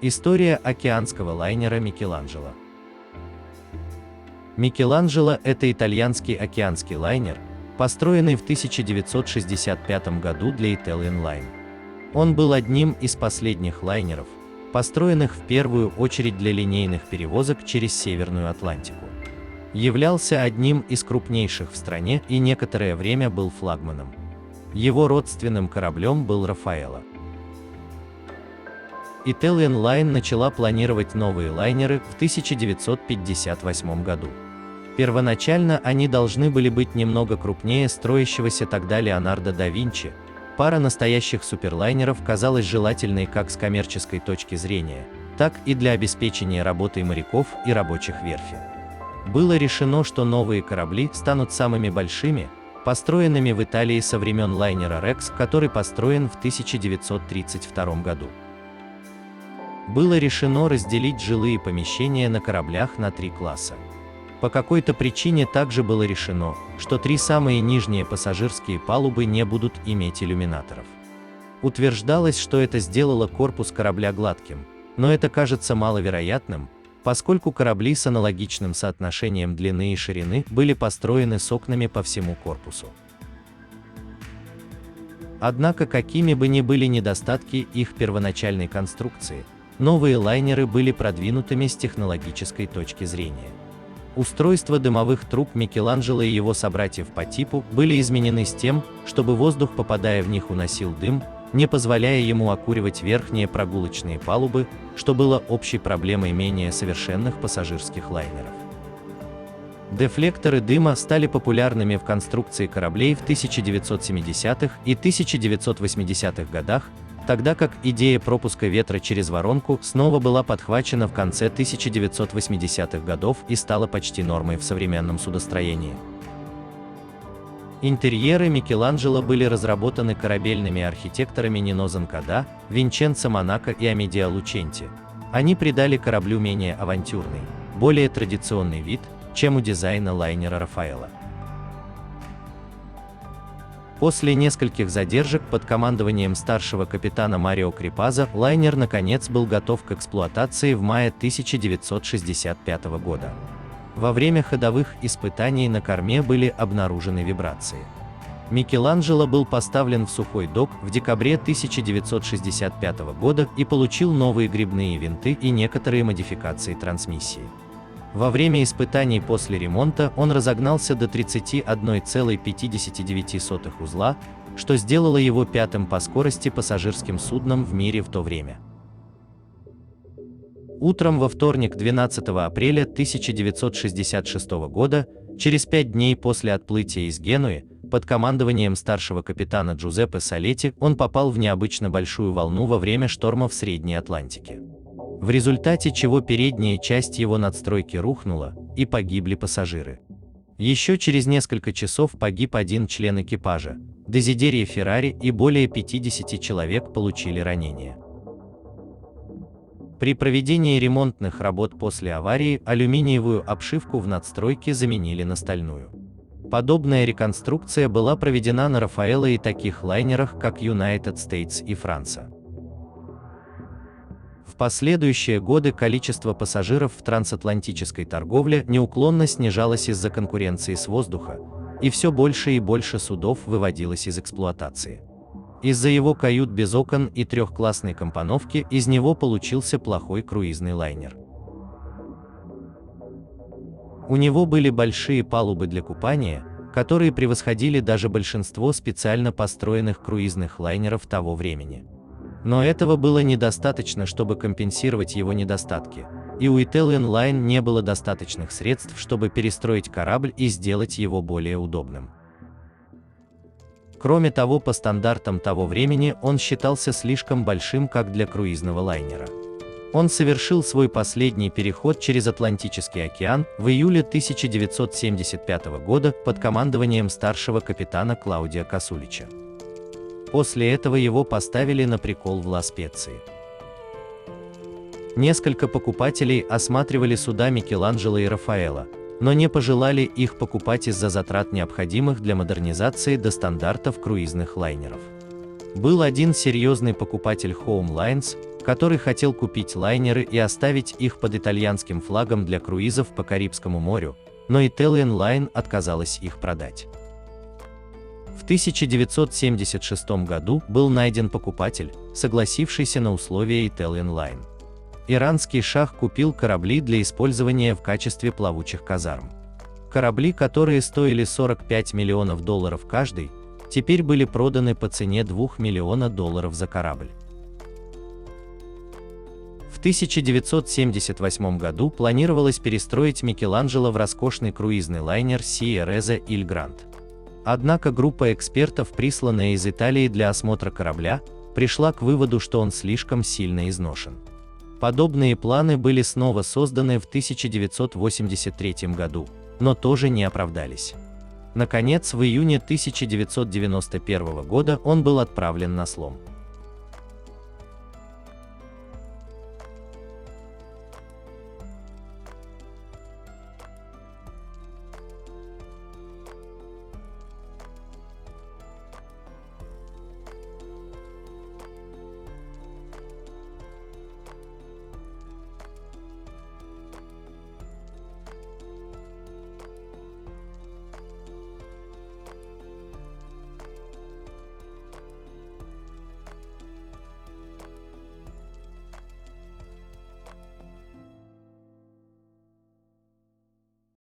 История океанского лайнера Микеланджело. Микеланджело – это итальянский океанский лайнер, построенный в 1965 году для Italian Line. Он был одним из последних лайнеров, построенных в первую очередь для линейных перевозок через Северную Атлантику. Являлся одним из крупнейших в стране и некоторое время был флагманом. Его родственным кораблем был Рафаэлло. Italian Line начала планировать новые лайнеры в 1958 году. Первоначально они должны были быть немного крупнее строящегося тогда Леонардо да Винчи. Пара настоящих суперлайнеров казалась желательной как с коммерческой точки зрения, так и для обеспечения работой моряков и рабочих верфи. Было решено, что новые корабли станут самыми большими, построенными в Италии со времен лайнера Рекс, который построен в 1932 году. Было решено разделить жилые помещения на кораблях на 3 класса. По какой-то причине также было решено, что 3 самые нижние пассажирские палубы не будут иметь иллюминаторов. Утверждалось, что это сделало корпус корабля гладким, но это кажется маловероятным, поскольку корабли с аналогичным соотношением длины и ширины были построены с окнами по всему корпусу. Однако, какими бы ни были недостатки их первоначальной конструкции, новые лайнеры были продвинутыми с технологической точки зрения. Устройства дымовых труб Микеланджело и его собратьев по типу были изменены с тем, чтобы воздух, попадая в них, уносил дым, не позволяя ему окуривать верхние прогулочные палубы, что было общей проблемой менее совершенных пассажирских лайнеров. Дефлекторы дыма стали популярными в конструкции кораблей в 1970-х и 1980-х годах, тогда как идея пропуска ветра через воронку снова была подхвачена в конце 1980-х годов и стала почти нормой в современном судостроении. Интерьеры Микеланджело были разработаны корабельными архитекторами Нино Занкада, Винченцо Монако и Амедио Лученти. Они придали кораблю менее авантюрный, более традиционный вид, чем у дизайна лайнера Рафаэлло. После нескольких задержек под командованием старшего капитана Марио Крепаза лайнер наконец был готов к эксплуатации в мае 1965 года. Во время ходовых испытаний на корме были обнаружены вибрации. Микеланджело был поставлен в сухой док в декабре 1965 года и получил новые грибные винты и некоторые модификации трансмиссии. Во время испытаний после ремонта он разогнался до 31,59 узла, что сделало его 5-м по скорости пассажирским судном в мире в то время. Утром во вторник 12 апреля 1966 года, через 5 дней после отплытия из Генуи, под командованием старшего капитана Джузеппе Солетти он попал в необычно большую волну во время шторма в Средней Атлантике, в результате чего передняя часть его надстройки рухнула, и погибли пассажиры. Еще через несколько часов погиб один член экипажа, Дезидерио Феррари, и более 50 человек получили ранения. При проведении ремонтных работ после аварии алюминиевую обшивку в надстройке заменили на стальную. Подобная реконструкция была проведена на Рафаэлло и таких лайнерах, как United States и Франция. В последующие годы количество пассажиров в трансатлантической торговле неуклонно снижалось из-за конкуренции с воздуха, и все больше и больше судов выводилось из эксплуатации. Из-за его кают без окон и трехклассной компоновки из него получился плохой круизный лайнер. У него были большие палубы для купания, которые превосходили даже большинство специально построенных круизных лайнеров того времени. Но этого было недостаточно, чтобы компенсировать его недостатки, и у Italian Line не было достаточных средств, чтобы перестроить корабль и сделать его более удобным. Кроме того, по стандартам того времени он считался слишком большим как для круизного лайнера. Он совершил свой последний переход через Атлантический океан в июле 1975 года под командованием старшего капитана Клаудио Касулича. После этого его поставили на прикол в Ла-Специи. Несколько покупателей осматривали суда Микеланджело и Рафаэлло, но не пожелали их покупать из-за затрат, необходимых для модернизации до стандартов круизных лайнеров. Был один серьезный покупатель Home Lines, который хотел купить лайнеры и оставить их под итальянским флагом для круизов по Карибскому морю, но Italian Line отказалась их продать. В 1976 году был найден покупатель, согласившийся на условия Italian Line. Иранский шах купил корабли для использования в качестве плавучих казарм. Корабли, которые стоили $45 миллионов каждый, теперь были проданы по цене $2 миллиона за корабль. В 1978 году планировалось перестроить Микеланджело в роскошный круизный лайнер Sierra Il Grande. Однако группа экспертов, присланная из Италии для осмотра корабля, пришла к выводу, что он слишком сильно изношен. Подобные планы были снова созданы в 1983 году, но тоже не оправдались. Наконец, в июне 1991 года он был отправлен на слом.